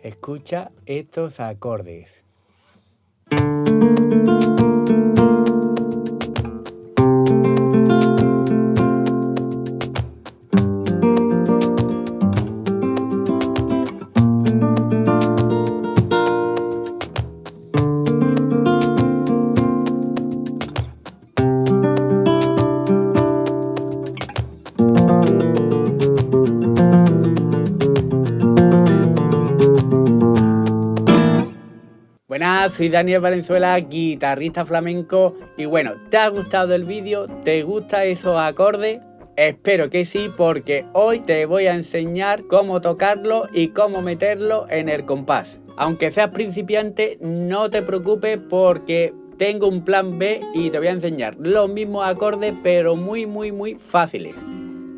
Escucha estos acordes. Buenas, soy Daniel Valenzuela, guitarrista flamenco. Y bueno, ¿te ha gustado el vídeo? ¿Te gustan esos acordes? Espero que sí, porque hoy te voy a enseñar cómo tocarlo y cómo meterlo en el compás. Aunque seas principiante, no te preocupes porque tengo un plan B y te voy a enseñar los mismos acordes, pero muy fáciles.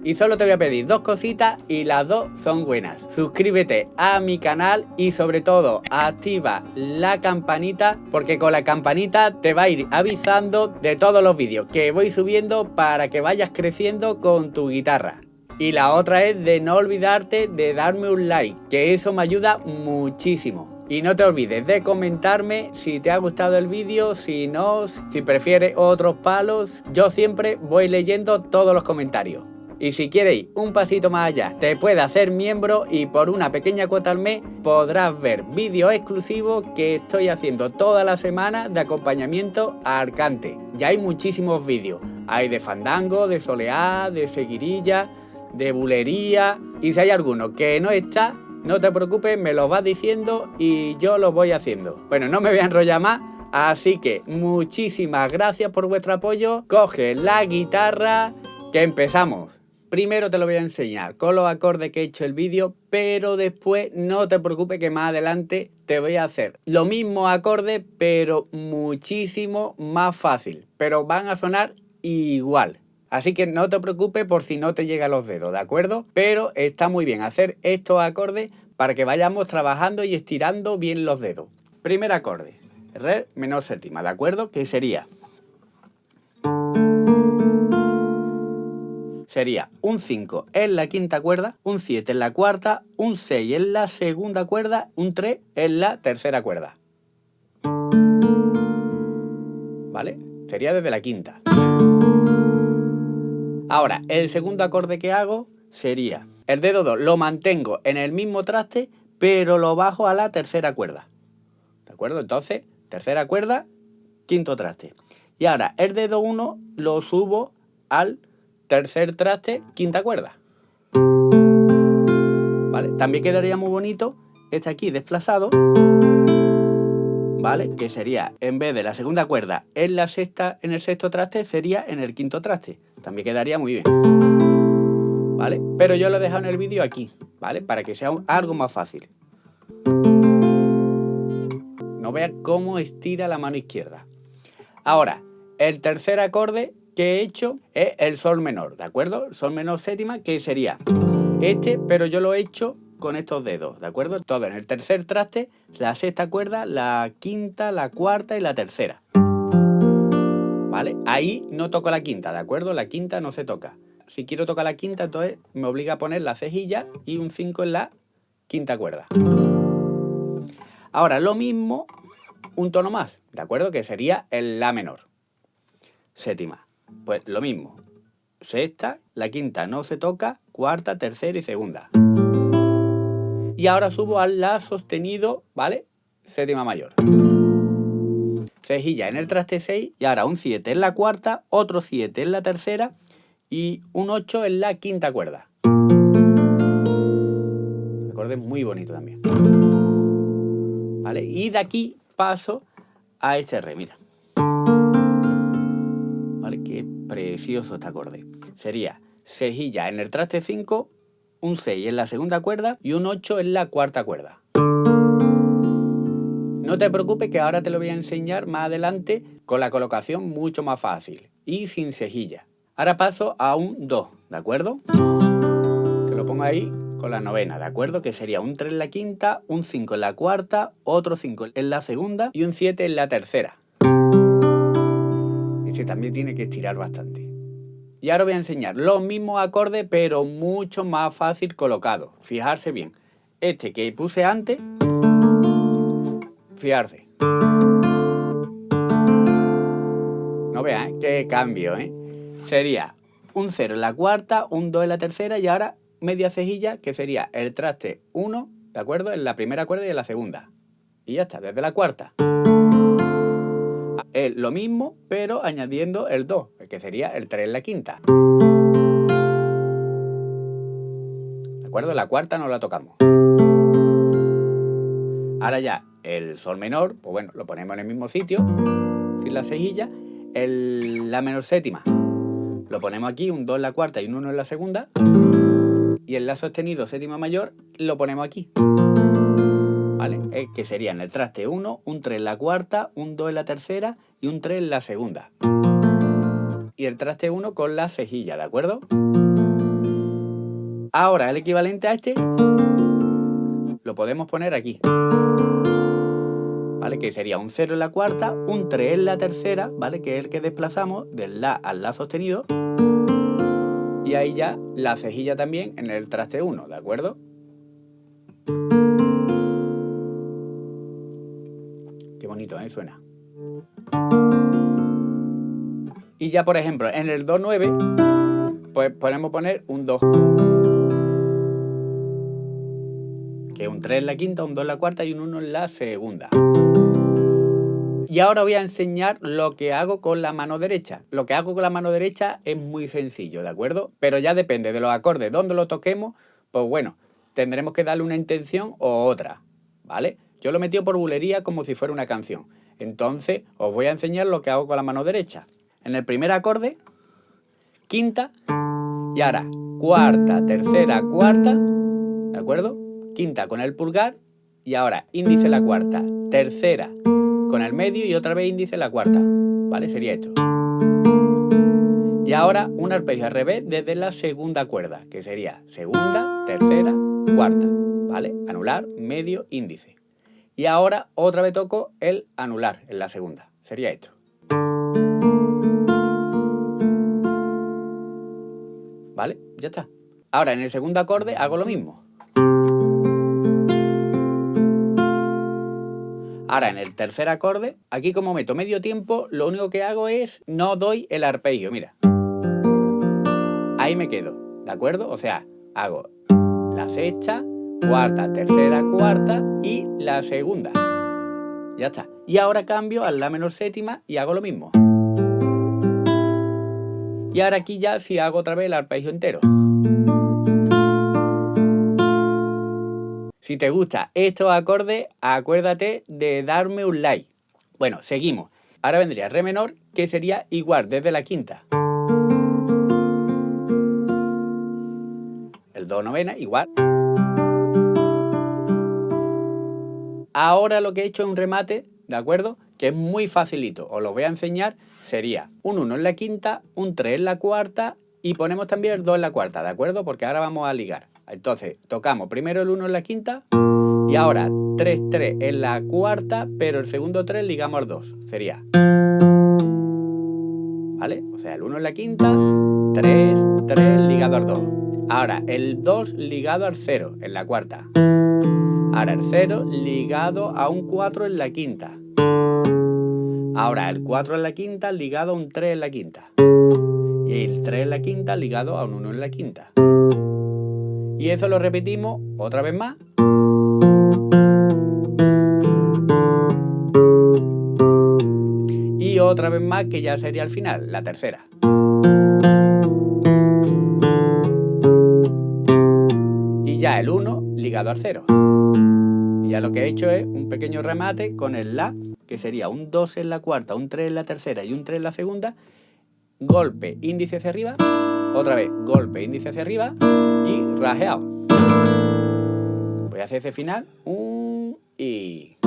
Y solo te voy a pedir dos cositas y las dos son buenas. Suscríbete a mi canal y sobre todo activa la campanita, porque con la campanita te va a ir avisando de todos los vídeos que voy subiendo para que vayas creciendo con tu guitarra. Y la otra es de no olvidarte de darme un like, que eso me ayuda muchísimo. Y no te olvides de comentarme si te ha gustado el vídeo, si no, si prefieres otros palos. Yo siempre voy leyendo todos los comentarios. Y si quieres ir un pasito más allá, te puedes hacer miembro y por una pequeña cuota al mes podrás ver vídeos exclusivos que estoy haciendo toda la semana de acompañamiento al cante. Ya hay muchísimos vídeos. Hay de fandango, de soleá, de seguirilla, de bulería. Y si hay alguno que no está, no te preocupes, me lo vas diciendo y yo lo voy haciendo. Bueno, no me voy a enrollar más. Así que muchísimas gracias por vuestro apoyo. Coge la guitarra que empezamos. Primero te lo voy a enseñar con los acordes que he hecho el vídeo, pero después no te preocupes que más adelante te voy a hacer los mismos acordes, pero muchísimo más fácil. Pero van a sonar igual. Así que no te preocupes por si no te llegan los dedos, ¿de acuerdo? Pero está muy bien hacer estos acordes para que vayamos trabajando y estirando bien los dedos. Primer acorde, re menor séptima, ¿de acuerdo? Que sería un 5 en la quinta cuerda, un 7 en la cuarta, un 6 en la segunda cuerda, un 3 en la tercera cuerda. ¿Vale? Sería desde la quinta. Ahora, el segundo acorde que hago sería el dedo 2 lo mantengo en el mismo traste, pero lo bajo a la tercera cuerda. ¿De acuerdo? Entonces, tercera cuerda, quinto traste. Y ahora, el dedo 1 lo subo al tercer traste, quinta cuerda. ¿Vale? También quedaría muy bonito este aquí desplazado, ¿vale? Que sería, en vez de la segunda cuerda en la sexta, en el sexto traste, sería en el quinto traste. También quedaría muy bien, ¿vale? Pero yo lo he dejado en el vídeo aquí, ¿vale? Para que sea algo más fácil. No veas cómo estira la mano izquierda. Ahora, el tercer acorde que he hecho es el sol menor, ¿de acuerdo? El sol menor séptima, que sería este, pero yo lo he hecho con estos dedos, ¿de acuerdo? Todo en el tercer traste, la sexta cuerda, la quinta, la cuarta y la tercera. ¿Vale? Ahí no toco la quinta, ¿de acuerdo? La quinta no se toca. Si quiero tocar la quinta, entonces me obliga a poner la cejilla y un 5 en la quinta cuerda. Ahora, lo mismo, un tono más, ¿de acuerdo? Que sería el la menor séptima. Pues lo mismo, sexta, la quinta no se toca, cuarta, tercera y segunda. Y ahora subo al la sostenido, ¿vale? Séptima mayor. Cejilla en el traste 6 y ahora un 7 en la cuarta, otro 7 en la tercera y un 8 en la quinta cuerda. El acorde es muy bonito también. ¿Vale? Y de aquí paso a este re, mira. ¿Vale? Qué precioso este acorde. Sería cejilla en el traste 5, un 6 en la segunda cuerda y un 8 en la cuarta cuerda. No te preocupes que ahora te lo voy a enseñar más adelante con la colocación mucho más fácil y sin cejilla. Ahora paso a un 2, ¿de acuerdo? Que lo pongo ahí con la novena, ¿de acuerdo? Que sería un 3 en la quinta, un 5 en la cuarta, otro 5 en la segunda y un 7 en la tercera. Este también tiene que estirar bastante. Y ahora voy a enseñar los mismos acordes, pero mucho más fácil colocados. Fijarse bien. Este que puse antes, Fiarse. No veas, qué cambio, ¿eh? Sería un 0 en la cuarta, un 2 en la tercera y ahora media cejilla, que sería el traste 1, ¿de acuerdo? En la primera cuerda y en la segunda. Y ya está, desde la cuarta. Es lo mismo, pero añadiendo el 2, que sería el 3 en la quinta. ¿De acuerdo? La cuarta no la tocamos. Ahora ya, el sol menor, pues bueno, lo ponemos en el mismo sitio, sin la cejilla. La menor séptima, lo ponemos aquí, un 2 en la cuarta y un 1 en la segunda. Y el la sostenido séptima mayor lo ponemos aquí. ¿Vale? Que sería en el traste 1, un 3 en la cuarta, un 2 en la tercera y un 3 en la segunda. Y el traste 1 con la cejilla, ¿de acuerdo? Ahora el equivalente a este lo podemos poner aquí. ¿Vale? Que sería un 0 en la cuarta, un 3 en la tercera, ¿vale? Que es el que desplazamos del la al la sostenido. Y ahí ya la cejilla también en el traste 1, ¿de acuerdo? Qué bonito, ¿eh? Suena. Y ya, por ejemplo, en el do 9, pues podemos poner un 2. Que es un 3 en la quinta, un 2 en la cuarta y un 1 en la segunda. Y ahora voy a enseñar lo que hago con la mano derecha. Lo que hago con la mano derecha es muy sencillo, ¿de acuerdo? Pero ya depende de los acordes, donde lo toquemos, pues bueno, tendremos que darle una intención o otra, ¿vale? Yo lo he metido por bulería como si fuera una canción. Entonces, os voy a enseñar lo que hago con la mano derecha. En el primer acorde, quinta, y ahora cuarta, tercera, cuarta, ¿de acuerdo? Quinta con el pulgar, y ahora índice la cuarta, tercera con el medio y otra vez índice la cuarta, ¿vale? Sería esto. Y ahora un arpegio al revés desde la segunda cuerda, que sería segunda, tercera, cuarta, ¿vale? Anular, medio, índice. Y ahora otra vez toco el anular en la segunda, sería esto. ¿Vale? Ya está. Ahora en el segundo acorde hago lo mismo. Ahora en el tercer acorde, aquí como meto medio tiempo, lo único que hago es no doy el arpegio, mira. Ahí me quedo, ¿de acuerdo? O sea, hago la sexta, cuarta, tercera, cuarta y la segunda. Ya está. Y ahora cambio al la menor séptima y hago lo mismo. Y ahora aquí ya sí hago otra vez el arpegio entero. Si te gustan estos acordes, acuérdate de darme un like. Bueno, seguimos. Ahora vendría re menor, que sería igual desde la quinta. El do novena, igual. Ahora lo que he hecho es un remate, ¿de acuerdo? Que es muy facilito. Os lo voy a enseñar. Sería un 1 en la quinta, un 3 en la cuarta y ponemos también el 2 en la cuarta, ¿de acuerdo? Porque ahora vamos a ligar. Entonces, tocamos primero el 1 en la quinta y ahora 3, 3 en la cuarta, pero el segundo 3 ligamos al 2. Sería. ¿Vale? O sea, el 1 en la quinta, 3, 3 ligado al 2. Ahora, el 2 ligado al 0 en la cuarta. Ahora el 0 ligado a un 4 en la quinta. Ahora el 4 en la quinta ligado a un 3 en la quinta. Y el 3 en la quinta ligado a un 1 en la quinta. Y eso lo repetimos otra vez más. Y otra vez más, que ya sería al final, la tercera. Y ya el 1 ligado al 0. Y ya lo que he hecho es un pequeño remate con el la, que sería un 2 en la cuarta, un 3 en la tercera y un 3 en la segunda. Golpe, índice hacia arriba. Otra vez, golpe, índice hacia arriba y rajeado. Voy a hacer ese final. Y...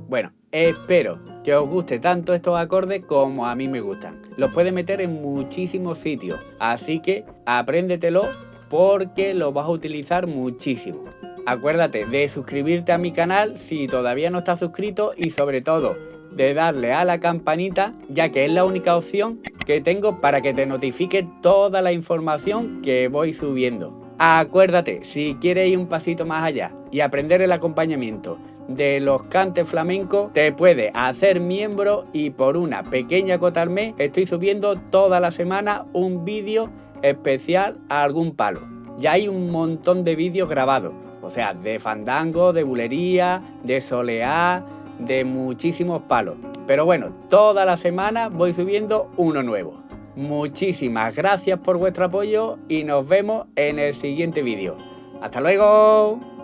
Bueno, espero que os guste tanto estos acordes como a mí me gustan. Los puedes meter en muchísimos sitios, así que apréndetelo porque los vas a utilizar muchísimo. Acuérdate de suscribirte a mi canal si todavía no estás suscrito y sobre todo de darle a la campanita, ya que es la única opción que tengo para que te notifique toda la información que voy subiendo. Acuérdate, si quieres ir un pasito más allá y aprender el acompañamiento de los cantes flamencos, te puedes hacer miembro y por una pequeña cuota al mes estoy subiendo toda la semana un vídeo especial a algún palo. Ya hay un montón de vídeos grabados, o sea, de fandango, de bulería, de soleá, de muchísimos palos. Pero bueno, toda la semana voy subiendo uno nuevo. Muchísimas gracias por vuestro apoyo y nos vemos en el siguiente vídeo. ¡Hasta luego!